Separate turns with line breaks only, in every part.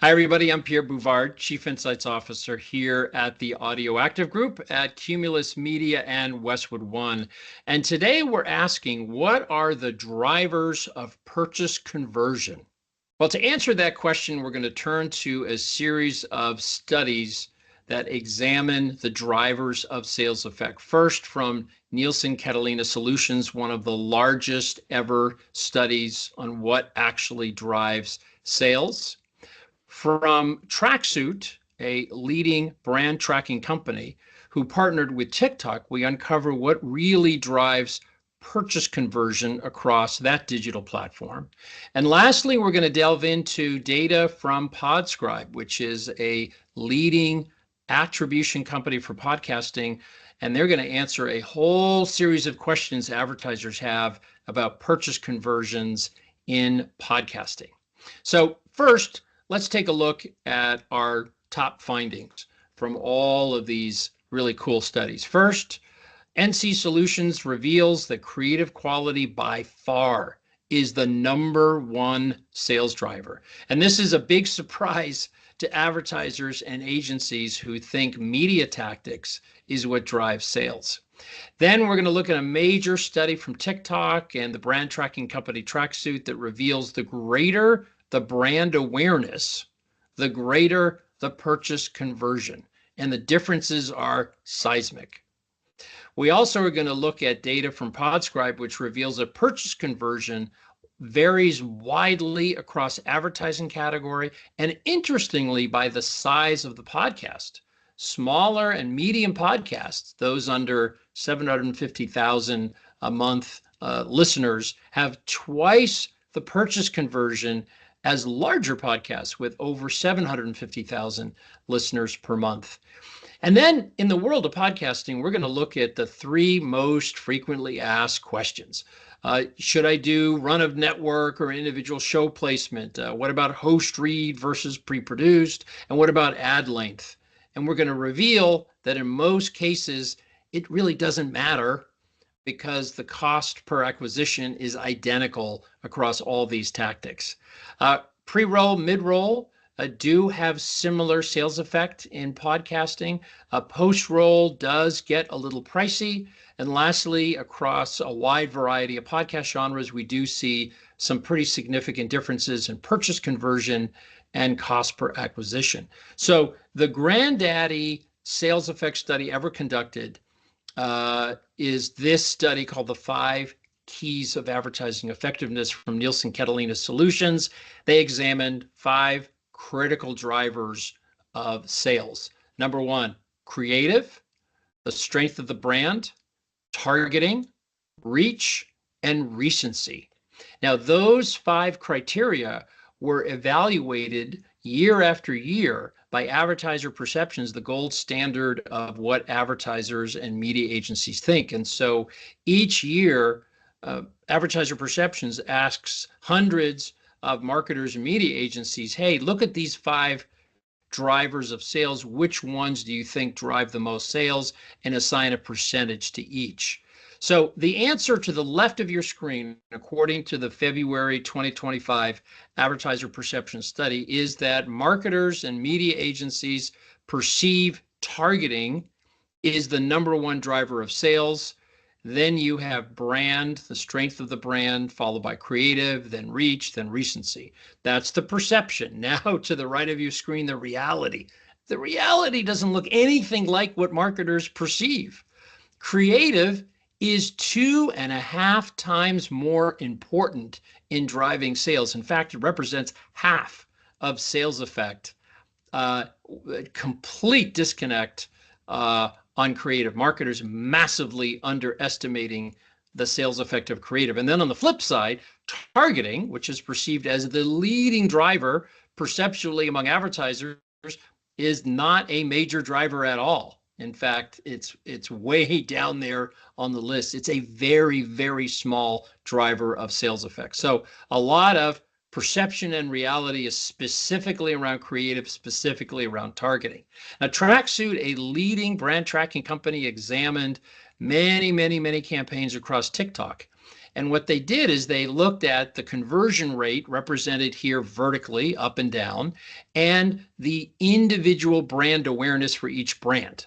Hi, everybody. I'm Pierre Bouvard, Chief Insights Officer here at the Audio Active Group at Cumulus Media and Westwood One. And today we're asking, what are the drivers of purchase conversion? Well, to answer that question, we're going to turn to a series of studies that examine the drivers of sales effect. First, from Nielsen Catalina Solutions, one of the largest ever studies on what actually drives sales. From Tracksuit, a leading brand tracking company who partnered with TikTok, we uncover what really drives purchase conversion across that digital platform. And lastly, we're going to delve into data from Podscribe, which is a leading attribution company for podcasting. And they're going to answer a whole series of questions advertisers have about purchase conversions in podcasting. So first, let's take a look at our top findings from all of these really cool studies. First, NC Solutions reveals that creative quality by far is the #1 sales driver. And this is a big surprise to advertisers and agencies who think media tactics is what drives sales. Then we're going to look at a major study from TikTok and the brand tracking company Tracksuit that reveals the greater the brand awareness, the greater the purchase conversion, and the differences are seismic. We also are going to look at data from Podscribe, which reveals that purchase conversion varies widely across advertising category and interestingly by the size of the podcast. Smaller and medium podcasts, those under 750,000 a month listeners, have twice the purchase conversion as larger podcasts with over 750,000 listeners per month. And then in the world of podcasting, we're going to look at the 3 most frequently asked questions. Should I do run of network or individual show placement? What about host read versus pre-produced? And what about ad length? And we're going to reveal that in most cases, it really doesn't matter because the cost per acquisition is identical across all these tactics. Pre-roll, mid-roll do have similar sales effect in podcasting. Post-roll does get a little pricey. And lastly, across a wide variety of podcast genres, we do see some pretty significant differences in purchase conversion and cost per acquisition. So the granddaddy sales effect study ever conducted is this study called the 5 Keys of Advertising Effectiveness from Nielsen Catalina Solutions. They examined 5 critical drivers of sales. Number 1, creative, the strength of the brand, targeting, reach, and recency. Now, those 5 criteria were evaluated year after year by Advertiser Perceptions, the gold standard of what advertisers and media agencies think. And so each year, Advertiser Perceptions asks hundreds of marketers and media agencies, hey, look at these 5 drivers of sales. Which ones do you think drive the most sales? And assign a percentage to each. So the answer to the left of your screen, according to the February 2025 Advertiser Perception Study, is that marketers and media agencies perceive targeting is the #1 driver of sales. Then you have brand, the strength of the brand, followed by creative, then reach, then recency. That's the perception. Now to the right of your screen, the reality. The reality doesn't look anything like what marketers perceive. Creative is 2.5 times more important in driving sales. In fact, it represents half of sales effect. Complete disconnect on creative. Marketers massively underestimating the sales effect of creative. And then on the flip side, targeting, which is perceived as the leading driver perceptually among advertisers, is not a major driver at all. In fact, it's way down there on the list. It's a very, very small driver of sales effect. So a lot of perception and reality is specifically around creative, specifically around targeting. Now, Tracksuit, a leading brand tracking company, examined many campaigns across TikTok. And what they did is they looked at the conversion rate represented here vertically up and down, and the individual brand awareness for each brand.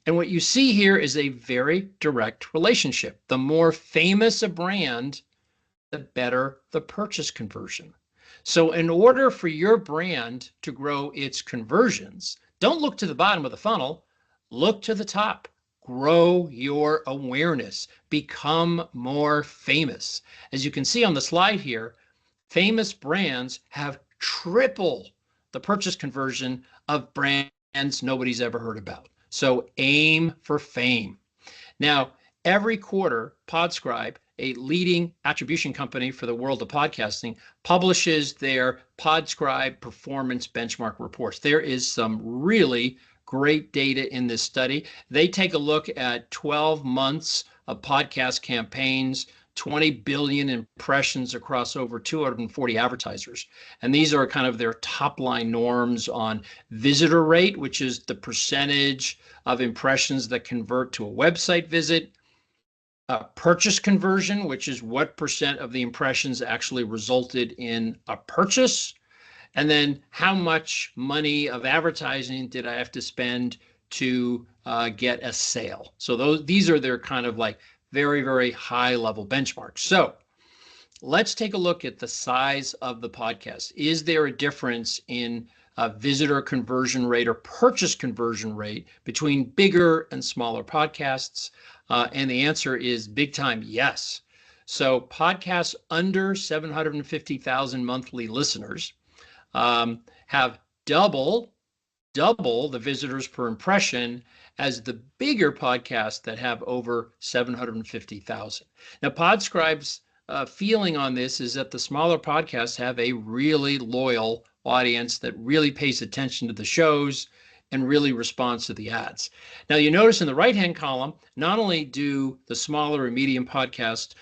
And what you see here is a very direct relationship. The more famous a brand, the better the purchase conversion. So in order for your brand to grow its conversions, don't look to the bottom of the funnel, look to the top. Grow your awareness, become more famous. As you can see on the slide here, famous brands have triple the purchase conversion of brands nobody's ever heard about. So aim for fame. Now, every quarter, Podscribe, a leading attribution company for the world of podcasting, publishes their Podscribe performance benchmark reports. There is some really great data in this study. They take a look at 12 months of podcast campaigns, 20 billion impressions across over 240 advertisers. And these are kind of their top line norms on visitor rate, which is the percentage of impressions that convert to a website visit, purchase conversion, which is what percent of the impressions actually resulted in a purchase, and then how much money of advertising did I have to spend to get a sale. So these are their kind of like very, very high level benchmarks. So let's take a look at the size of the podcast. Is there a difference in visitor conversion rate or purchase conversion rate between bigger and smaller podcasts? And the answer is big time yes. So podcasts under 750,000 monthly listeners have double the visitors per impression as the bigger podcasts that have over 750,000. Now, Podscribe's feeling on this is that the smaller podcasts have a really loyal audience that really pays attention to the shows and really responds to the ads. Now, you notice in the right-hand column, not only do the smaller and medium podcasts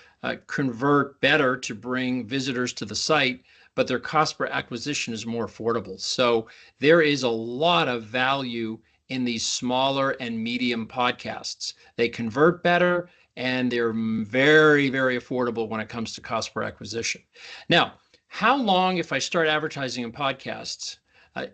convert better to bring visitors to the site, but their cost per acquisition is more affordable. So there is a lot of value in these smaller and medium podcasts. They convert better and they're very, very affordable when it comes to cost per acquisition. Now, how long, if I start advertising in podcasts,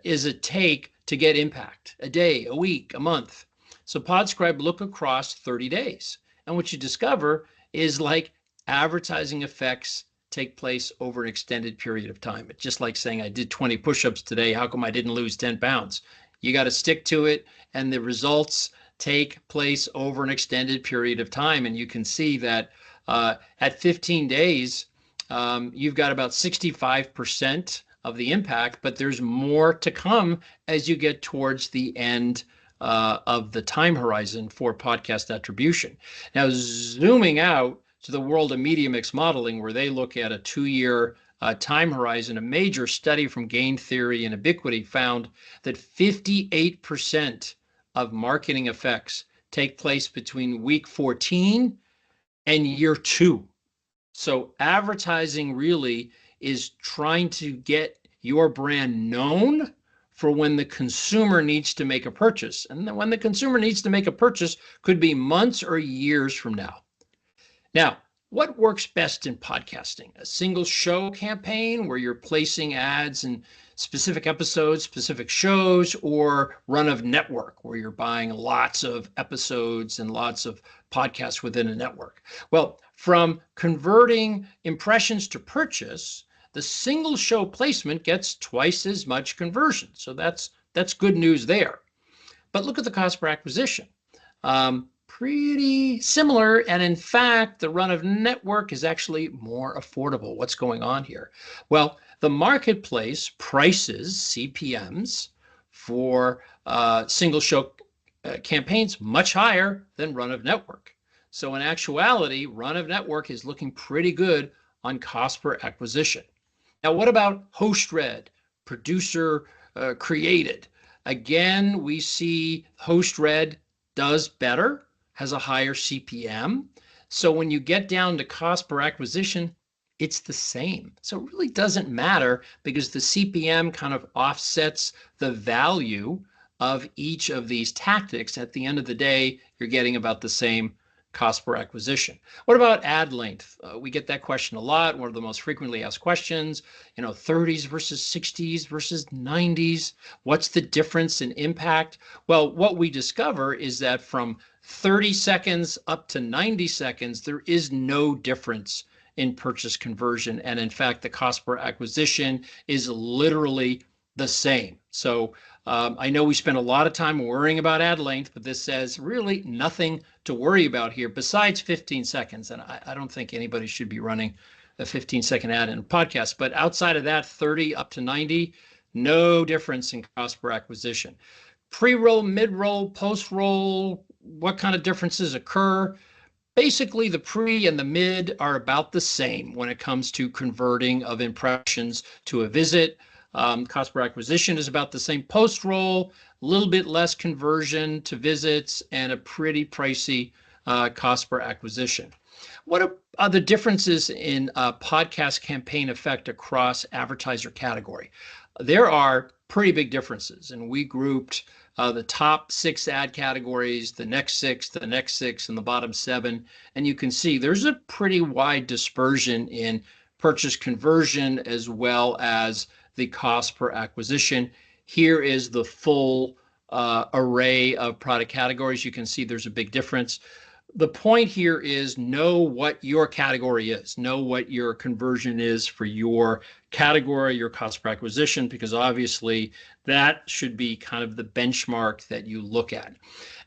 is it take to get impact? A day, a week, a month? So Podscribe look across 30 days. And what you discover is like advertising effects take place over an extended period of time. It's just like saying I did 20 push-ups today. How come I didn't lose 10 pounds? You got to stick to it, and the results take place over an extended period of time. And you can see that at 15 days, you've got about 65% of the impact, but there's more to come as you get towards the end of the time horizon for podcast attribution. Now, zooming out to the world of media mix modeling, where they look at a 2-year time horizon, a major study from Gain Theory and Ubiquity found that 58% of marketing effects take place between week 14 and year 2. So advertising really is trying to get your brand known for when the consumer needs to make a purchase. And then when the consumer needs to make a purchase could be months or years from now. Now, what works best in podcasting? A single show campaign where you're placing ads in specific episodes, specific shows, or run of network where you're buying lots of episodes and lots of podcasts within a network? Well, from converting impressions to purchase, the single show placement gets twice as much conversion. So that's good news there. But look at the cost per acquisition. Pretty similar. And in fact, the run of network is actually more affordable. What's going on here? Well, the marketplace prices CPMs for single show campaigns much higher than run of network. So in actuality, run of network is looking pretty good on cost per acquisition. Now, what about host read, producer created? Again, we see host read does better, has a higher CPM. So when you get down to cost per acquisition, it's the same. So it really doesn't matter because the CPM kind of offsets the value of each of these tactics. At the end of the day, you're getting about the same cost per acquisition. What about ad length? We get that question a lot. One of the most frequently asked questions, 30s versus 60s versus 90s. What's the difference in impact? Well, what we discover is that from 30 seconds up to 90 seconds, there is no difference in purchase conversion. And in fact, the cost per acquisition is literally the same. So I know we spend a lot of time worrying about ad length, but this says really nothing to worry about here besides 15 seconds. And I don't think anybody should be running a 15-second ad in a podcast. But outside of that, 30 up to 90, no difference in cost per acquisition. Pre-roll, mid-roll, post-roll, what kind of differences occur? Basically, the pre and the mid are about the same when it comes to converting of impressions to a visit. Cost per acquisition is about the same. Post-roll, a little bit less conversion to visits and a pretty pricey cost per acquisition. What are the differences in podcast campaign effect across advertiser category? There are pretty big differences, and we grouped the top 6 ad categories, the next 6, the next 6, and the bottom 7. And you can see there's a pretty wide dispersion in purchase conversion as well as the cost per acquisition. Here is the full array of product categories. You can see there's a big difference. The point here is know what your category is, know what your conversion is for your category, your cost per acquisition, because obviously that should be kind of the benchmark that you look at.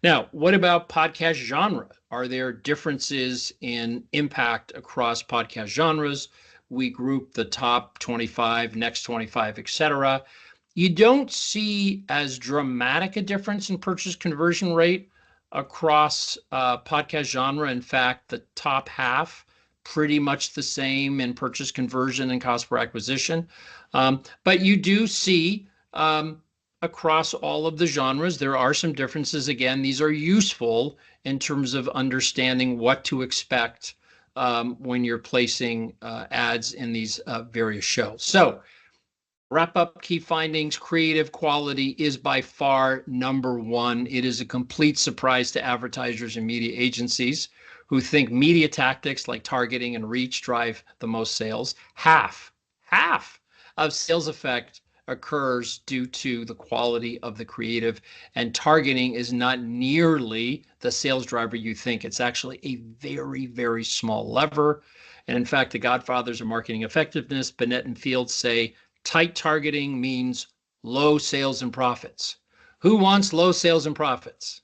Now, what about podcast genre? Are there differences in impact across podcast genres? We group the top 25, next 25, etc. You don't see as dramatic a difference in purchase conversion rate across podcast genre. In fact, the top half, pretty much the same in purchase conversion and cost per acquisition. But you do see across all of the genres, there are some differences. Again, these are useful in terms of understanding what to expect when you're placing ads in these various shows. So wrap up key findings. Creative quality is by far number one. It is a complete surprise to advertisers and media agencies who think media tactics like targeting and reach drive the most sales. Half of sales effect occurs due to the quality of the creative, and targeting is not nearly the sales driver you think. It's actually a very, very small lever. And in fact, the godfathers of marketing effectiveness, Binet and Fields, say tight targeting means low sales and profits. Who wants low sales and profits?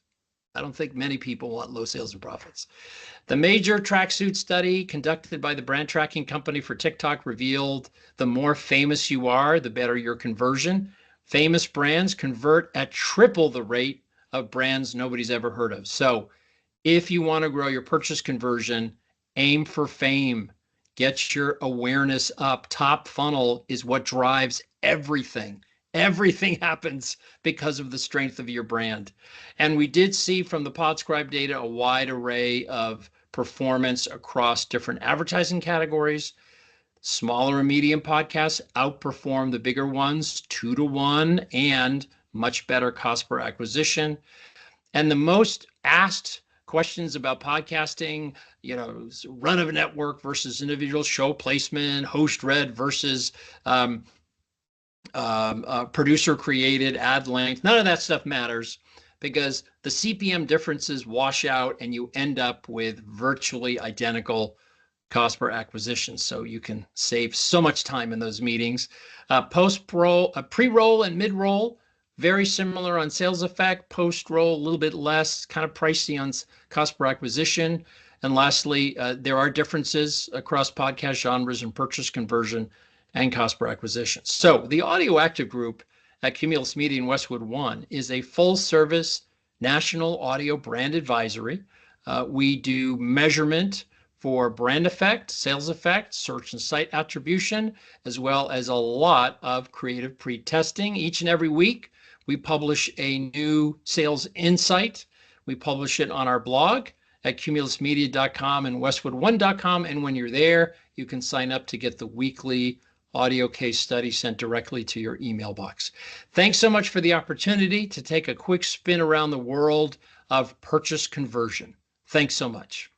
I don't think many people want low sales and profits. The major tracksuit study conducted by the brand tracking company for TikTok revealed the more famous you are, the better your conversion. Famous brands convert at triple the rate of brands nobody's ever heard of. So if you want to grow your purchase conversion, aim for fame. Get your awareness up. Top funnel is what drives everything. Everything happens because of the strength of your brand. And we did see from the Podscribe data a wide array of performance across different advertising categories. Smaller and medium podcasts outperform the bigger ones 2-to-1 and much better cost per acquisition. And the most asked questions about podcasting, run of a network versus individual show placement, host read versus producer created, ad length, none of that stuff matters because the CPM differences wash out and you end up with virtually identical cost per acquisition. So you can save so much time in those meetings. Pre-roll and mid-roll, very similar on sales effect. Post-roll, a little bit less, kind of pricey on cost per acquisition. And lastly, there are differences across podcast genres and purchase conversion and cost per acquisition. So the Audio Active Group at Cumulus Media and Westwood One is a full-service national audio brand advisory. We do measurement for brand effect, sales effect, search and site attribution, as well as a lot of creative pre-testing. Each and every week, we publish a new sales insight. We publish it on our blog at cumulusmedia.com and westwood1.com. And when you're there, you can sign up to get the weekly audio case study sent directly to your email box. Thanks so much for the opportunity to take a quick spin around the world of purchase conversion. Thanks so much.